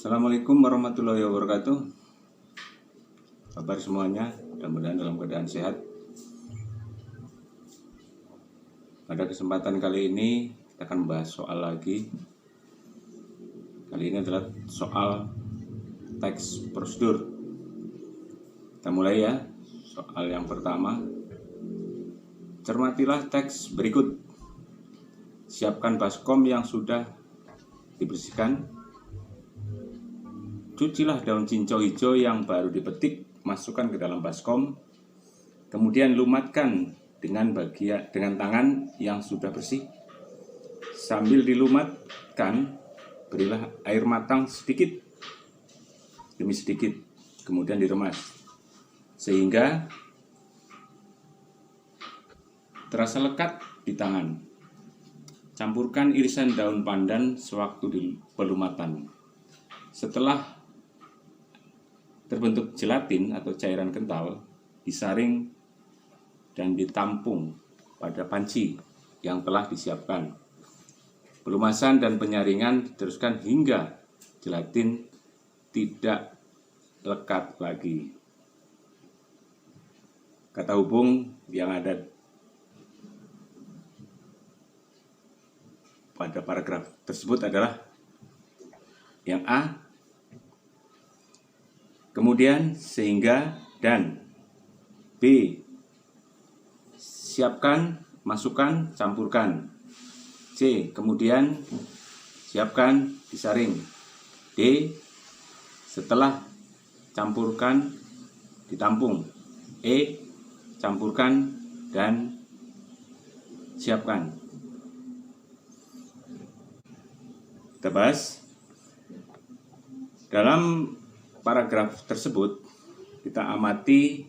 Assalamualaikum warahmatullahi wabarakatuh. Kabar semuanya, mudah-mudahan dalam keadaan sehat. Pada kesempatan kali ini kita akan membahas soal lagi. Kali ini adalah soal teks prosedur. Kita mulai ya. Soal yang pertama. Cermatilah teks berikut. Siapkan baskom yang sudah dibersihkan. Cucilah daun cincau hijau yang baru dipetik, masukkan ke dalam baskom. Kemudian lumatkan dengan tangan yang sudah bersih. Sambil dilumatkan, berilah air matang sedikit demi sedikit, kemudian diremas sehingga terasa lekat di tangan. Campurkan irisan daun pandan sewaktu di pelumatan. Setelah terbentuk gelatin atau cairan kental, disaring dan ditampung pada panci yang telah disiapkan. Pelumasan dan penyaringan diteruskan hingga gelatin tidak lekat lagi. Kata hubung yang ada pada paragraf tersebut adalah yang A, kemudian sehingga, dan B, siapkan, masukkan, campurkan. C, kemudian siapkan, disaring. D, setelah campurkan, ditampung. E, campurkan dan siapkan. Kita bahas. Dalam paragraf tersebut kita amati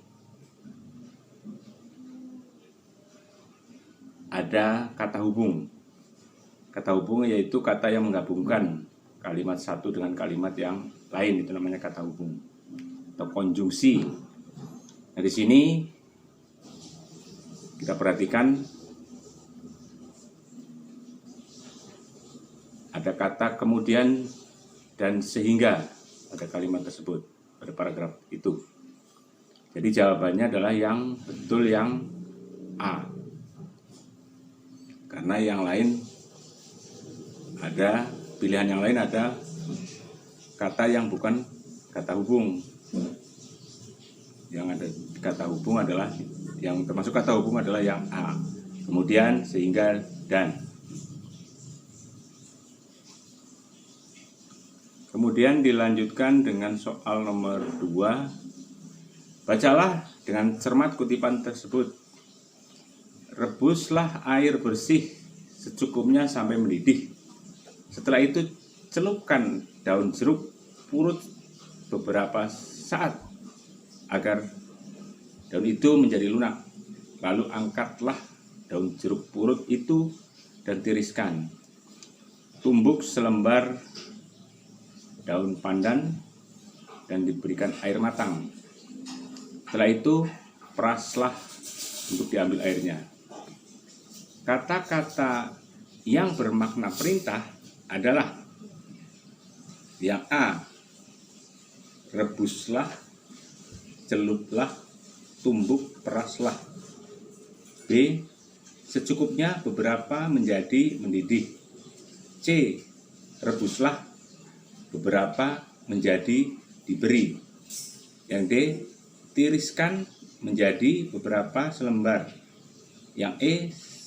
ada kata hubung. Kata hubung yaitu kata yang menggabungkan kalimat satu dengan kalimat yang lain, itu namanya kata hubung atau konjungsi. Nah, di sini kita perhatikan ada kata kemudian dan sehingga pada kalimat tersebut, pada paragraf itu. Jadi jawabannya adalah yang betul, yang A. Karena yang lain ada, pilihan yang lain ada kata yang bukan kata hubung. Yang ada kata hubung adalah, yang termasuk kata hubung adalah yang A. Kemudian, sehingga, dan. Kemudian dilanjutkan dengan soal nomor 2. Bacalah dengan cermat kutipan tersebut. Rebuslah air bersih secukupnya sampai mendidih. Setelah itu celupkan daun jeruk purut beberapa saat agar daun itu menjadi lunak. Lalu angkatlah daun jeruk purut itu dan tiriskan. Tumbuk selembar daun pandan dan diberikan air matang. Setelah itu peraslah untuk diambil airnya. Kata-kata yang bermakna perintah adalah yang A, rebuslah, celuplah, tumbuk, peraslah. B, secukupnya beberapa menjadi mendidih. C, rebuslah, beberapa menjadi diberi. Yang D, tiriskan menjadi beberapa selembar. Yang E,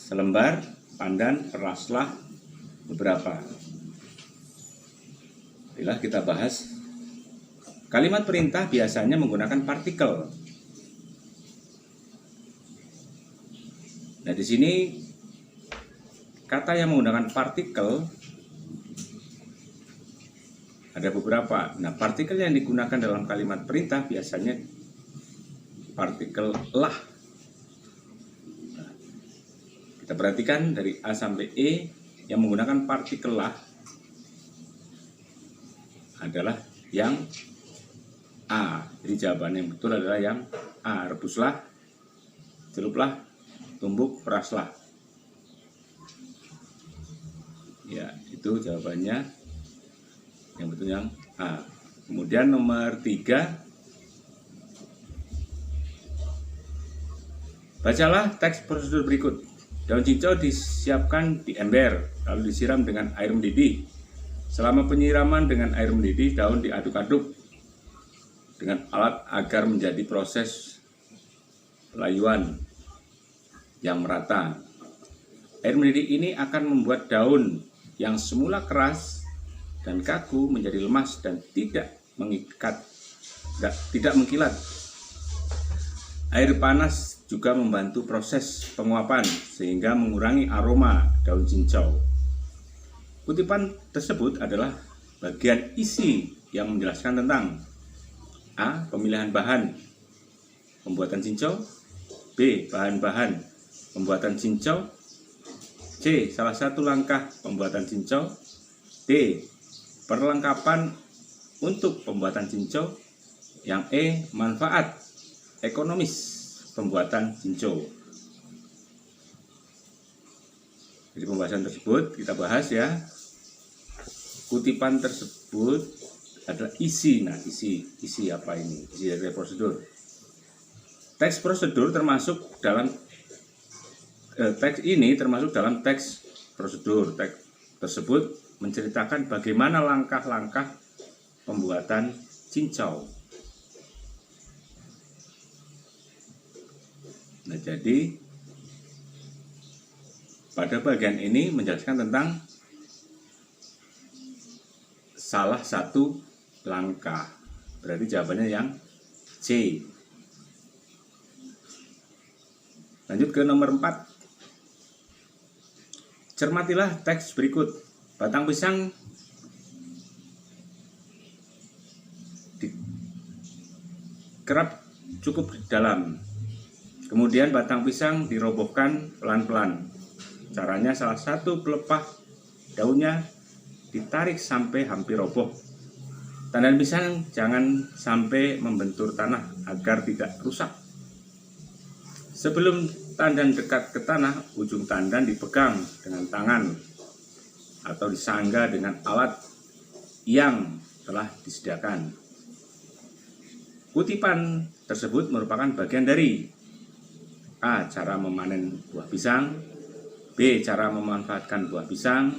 selembar, pandan, peraslah beberapa. Bila kita bahas, kalimat perintah biasanya menggunakan partikel. Nah, di sini kata yang menggunakan partikel ada beberapa. Nah, partikel yang digunakan dalam kalimat perintah biasanya partikel lah. Nah, kita perhatikan dari A sampai E yang menggunakan partikel lah adalah yang A. Jadi jawabannya yang betul adalah yang A. Rebuslah, celuplah, tumbuk, peraslah. Ya, itu jawabannya. Yang betul yang Nah, kemudian nomor 3, bacalah teks prosedur berikut. Daun cincau disiapkan di ember, lalu disiram dengan air mendidih. Selama penyiraman dengan air mendidih, daun diaduk-aduk dengan alat agar menjadi proses layuan yang merata. Air mendidih ini akan membuat daun yang semula keras dan kaku menjadi lemas dan tidak mengkilat. Air panas juga membantu proses penguapan sehingga mengurangi aroma daun cincau. Kutipan tersebut adalah bagian isi yang menjelaskan tentang A. Pemilihan bahan pembuatan cincau, B. Bahan-bahan pembuatan cincau, C. Salah satu langkah pembuatan cincau, D. Perlengkapan untuk pembuatan cincau, yang E. Manfaat ekonomis pembuatan cincau. Jadi pembahasan tersebut kita bahas ya. Kutipan tersebut adalah isi. Nah, isi apa ini? Isi dari prosedur. Teks prosedur termasuk dalam teks ini termasuk dalam teks prosedur. Teks tersebut menceritakan bagaimana langkah-langkah pembuatan cincau. Nah, jadi pada bagian ini menjelaskan tentang salah satu langkah. Berarti jawabannya yang C. Lanjut ke nomor 4. Cermatilah teks berikut. Batang pisang dikerap cukup dalam. Kemudian batang pisang dirobohkan pelan-pelan. Caranya salah satu pelepah daunnya ditarik sampai hampir roboh. Tandan pisang jangan sampai membentur tanah agar tidak rusak. Sebelum tandan dekat ke tanah, ujung tandan dipegang dengan tangan atau disangga dengan alat yang telah disediakan. Kutipan tersebut merupakan bagian dari A. Cara memanen buah pisang, B. Cara memanfaatkan buah pisang,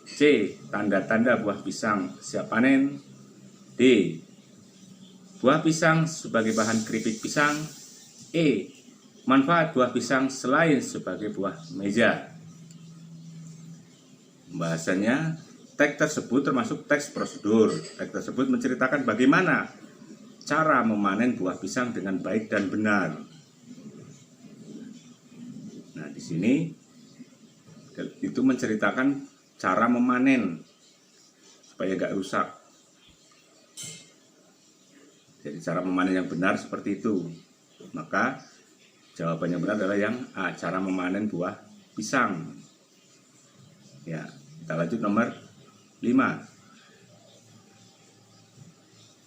C. Tanda-tanda buah pisang siap panen, D. Buah pisang sebagai bahan keripik pisang, E. Manfaat buah pisang selain sebagai buah meja. Pembahasannya, teks tersebut termasuk teks prosedur. Teks tersebut menceritakan bagaimana cara memanen buah pisang dengan baik dan benar. Nah, di sini itu menceritakan cara memanen supaya nggak rusak. Jadi cara memanen yang benar seperti itu. Maka jawabannya benar adalah yang A, cara memanen buah pisang. Ya, kita lanjut nomor 5.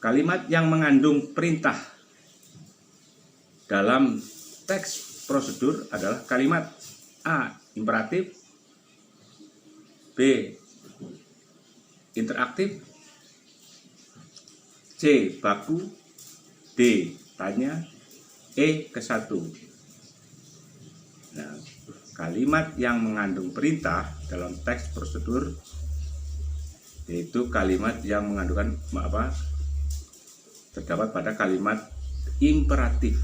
Kalimat yang mengandung perintah dalam teks prosedur adalah kalimat A. Imperatif, B. Interaktif, C. Baku, D. Tanya, E. Kesatu. Nah, kalimat yang mengandung perintah dalam teks prosedur yaitu kalimat yang mengandungkan terdapat pada kalimat imperatif.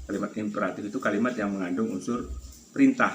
Kalimat imperatif itu kalimat yang mengandung unsur perintah.